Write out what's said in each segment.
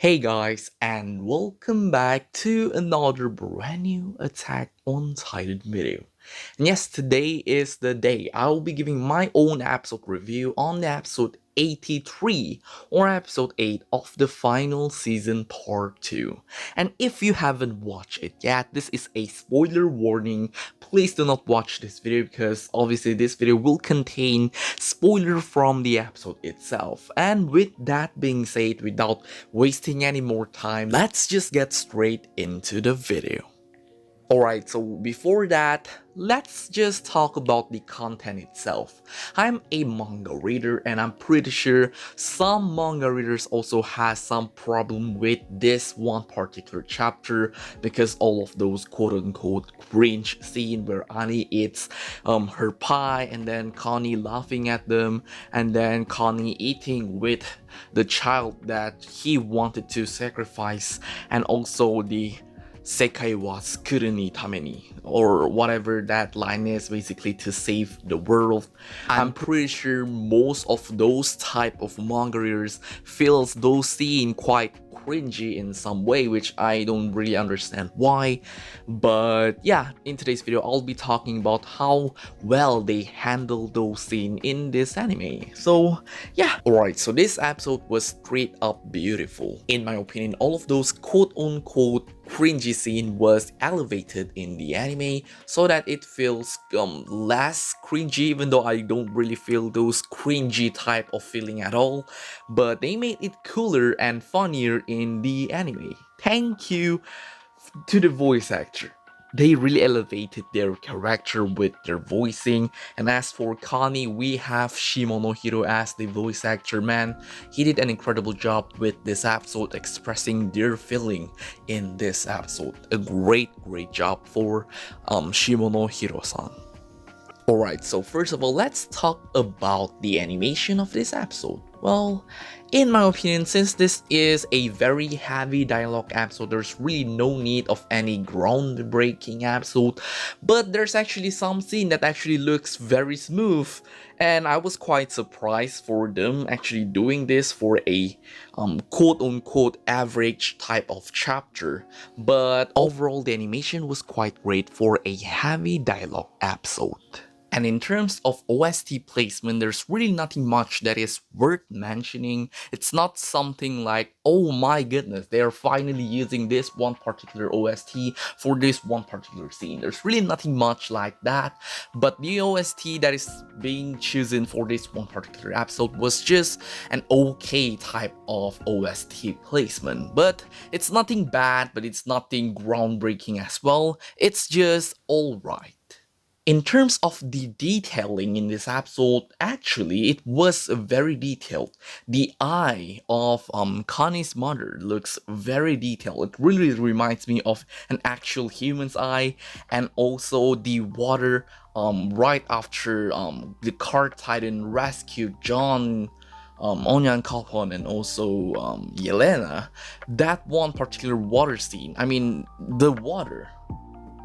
Hey guys, and welcome back to another brand new Attack on Titan video. And yes, today is the day I will be giving my own episode review on the episode 83 or episode 8 of the final season part 2. And if you haven't watched it yet, this is a spoiler warning. Please do not watch this video because obviously this video will contain spoiler from the episode itself. And with that being said, without wasting any more time, let's just get straight into the video. Alright, so before that, let's just talk about the content itself. I'm a manga reader and I'm pretty sure some manga readers also has some problem with this one particular chapter because all of those quote-unquote cringe scene where Annie eats her pie and then Connie laughing at them and then Connie eating with the child that he wanted to sacrifice, and also the Sekai wa tsukuru ni tameni, or whatever that line is, basically to save the world. I'm pretty sure most of those type of manga readers feels those scenes quite cringy in some way, which I don't really understand why. But yeah, in today's video I'll be talking about how well they handle those scenes in this anime. So yeah, alright, so this episode was straight up beautiful. In my opinion, all of those quote-unquote cringy scene was elevated in the anime so that it feels less cringy, even though I don't really feel those cringy type of feeling at all, but they made it cooler and funnier in the anime. Thank you to the voice actor. They really elevated their character with their voicing. And as for Connie, we have Shimonohiro as the voice actor. Man, he did an incredible job with this episode, expressing their feeling in this episode. A great job for Shimonohiro-san. Alright, so first of all, let's talk about the animation of this episode. Well, in my opinion, since this is a very heavy dialogue episode, there's really no need of any groundbreaking episode, but there's actually some scene that actually looks very smooth, and I was quite surprised for them actually doing this for a quote-unquote average type of chapter. But overall, the animation was quite great for a heavy dialogue episode. And in terms of OST placement, there's really nothing much that is worth mentioning. It's not something like, oh my goodness, they are finally using this one particular OST for this one particular scene. There's really nothing much like that. But the OST that is being chosen for this one particular episode was just an okay type of OST placement. But it's nothing bad, but it's nothing groundbreaking as well. It's just alright. In terms of the detailing in this episode, actually, it was very detailed. The eye of Connie's mother looks very detailed. It really reminds me of an actual human's eye, and also the water right after the card titan rescued John, Onyan Kalpon, and also Yelena. That one particular water scene, I mean, the water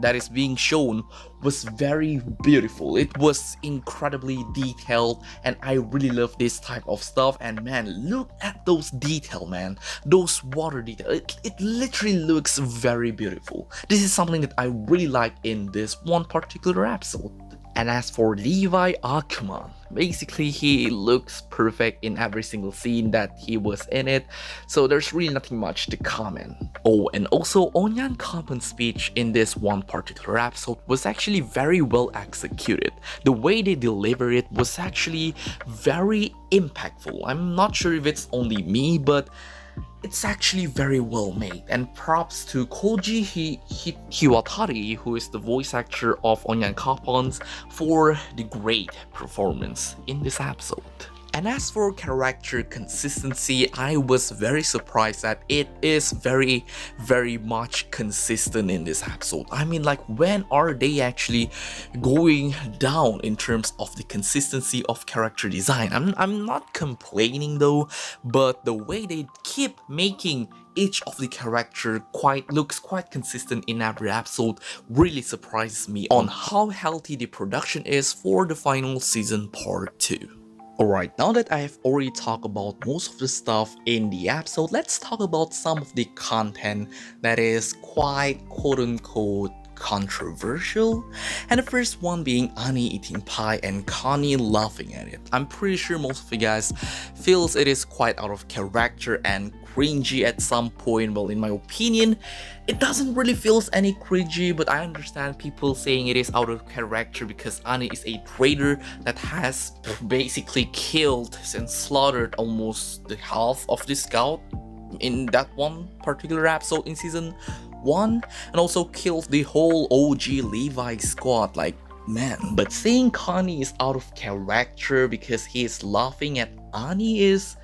that is being shown was very beautiful. It was incredibly detailed, and I really love this type of stuff. And man, look at those detail, man. Those water detail. It literally looks very beautiful. This is something that I really like in this one particular episode. And as for Levi Akman, basically he looks perfect in every single scene that he was in it, so there's really nothing much to comment. Oh, and also Onyan Kalpan's speech in this one particular episode was actually very well executed. The way they deliver it was actually very impactful. I'm not sure if it's only me, but it's actually very well made, and props to Koji Hiwatari, who is the voice actor of Onyan Kapons, for the great performance in this episode. And as for character consistency, I was very surprised that it is very much consistent in this episode. I mean, like, when are they actually going down in terms of the consistency of character design? I'm not complaining though, but the way they keep making each of the character looks quite consistent in every episode really surprises me on how healthy the production is for the final season part 2. Alright, now that I have already talked about most of the stuff in the episode, let's talk about some of the content that is quite quote-unquote controversial. And the first one being Annie eating pie and Connie laughing at it. I'm pretty sure most of you guys feels it is quite out of character and cringy at some point. Well, in my opinion, it doesn't really feel any cringy, but I understand people saying it is out of character because Annie is a traitor that has basically killed and slaughtered almost the half of the scout in that one particular episode in season 1, and also killed the whole OG Levi squad. Like, man. But saying Connie is out of character because he is laughing at Annie is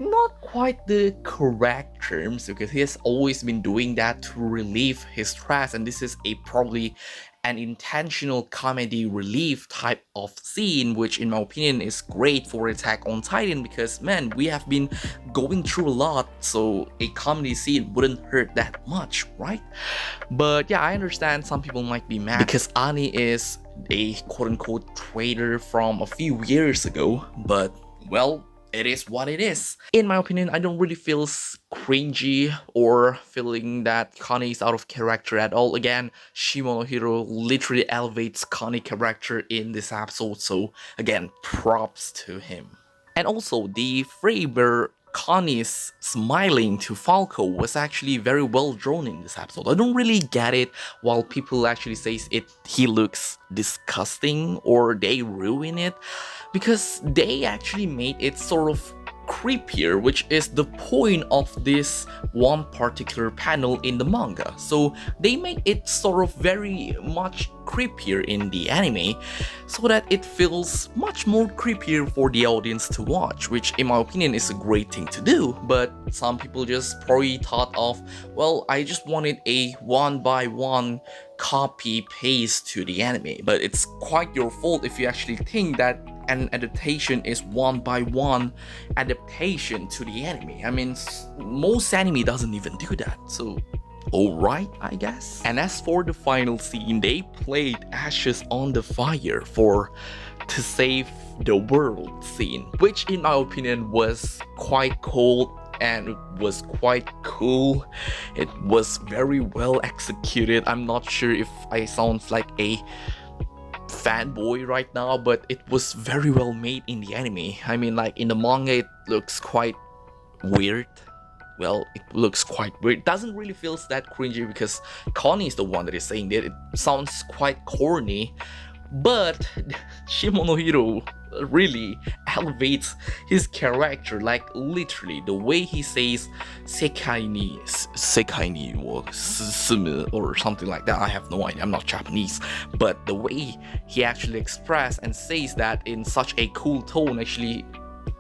not quite the correct terms, because he has always been doing that to relieve his stress, and this is a probably an intentional comedy relief type of scene, which in my opinion is great for Attack on Titan, because man, we have been going through a lot, so a comedy scene wouldn't hurt that much, right? But yeah, I understand some people might be mad because Annie is a quote-unquote traitor from a few years ago, but well, it is what it is. In my opinion, I don't really feel cringy or feeling that Connie is out of character at all. Again, Shimonohiro literally elevates Connie's character in this episode, so again, props to him. And also, the frame where Connie's smiling to Falco was actually very well drawn in this episode. I don't really get it, while people actually say he looks disgusting or they ruin it, because they actually made it sort of creepier, which is the point of this one particular panel in the manga. So they make it sort of very much creepier in the anime, so that it feels much more creepier for the audience to watch, which in my opinion is a great thing to do. But some people just probably thought of, well, I just wanted a one-by-one copy paste to the anime. But it's quite your fault if you actually think that an adaptation is one-by-one adaptation to the anime. I mean, most anime doesn't even do that, so alright, I guess. And as for the final scene, they played Ashes on the Fire for to save the world scene, which in my opinion was quite cold and it was quite cool. It was very well executed. I'm not sure if I sound like a fanboy right now, but it was very well made in the anime. I mean, like in the manga it looks quite weird. Well, it looks quite weird. It doesn't really feel that cringy because Connie is the one that is saying that. It sounds quite corny, but Shimonohiro really elevates his character. Like literally the way he says sekai ni wo susumu or something like that. I have no idea, I'm not Japanese, but the way he actually expressed and says that in such a cool tone actually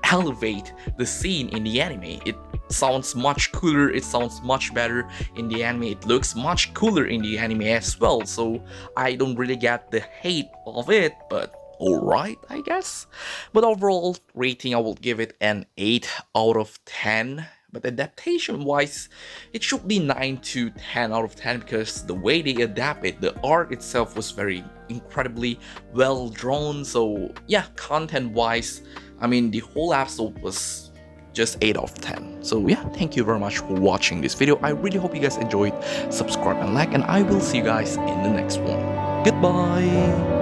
elevate the scene in the anime. It sounds much cooler, it sounds much better in the anime, it looks much cooler in the anime as well, so I don't really get the hate of it, but alright, I guess. But overall rating, I will give it an 8 out of 10. But adaptation wise, it should be 9 to 10 out of 10 because the way they adapt it, the art itself was very incredibly well drawn. So yeah, content wise, I mean the whole episode was just 8 out of 10. So yeah, thank you very much for watching this video. I really hope you guys enjoyed. Subscribe and like, and I will see you guys in the next one. Goodbye.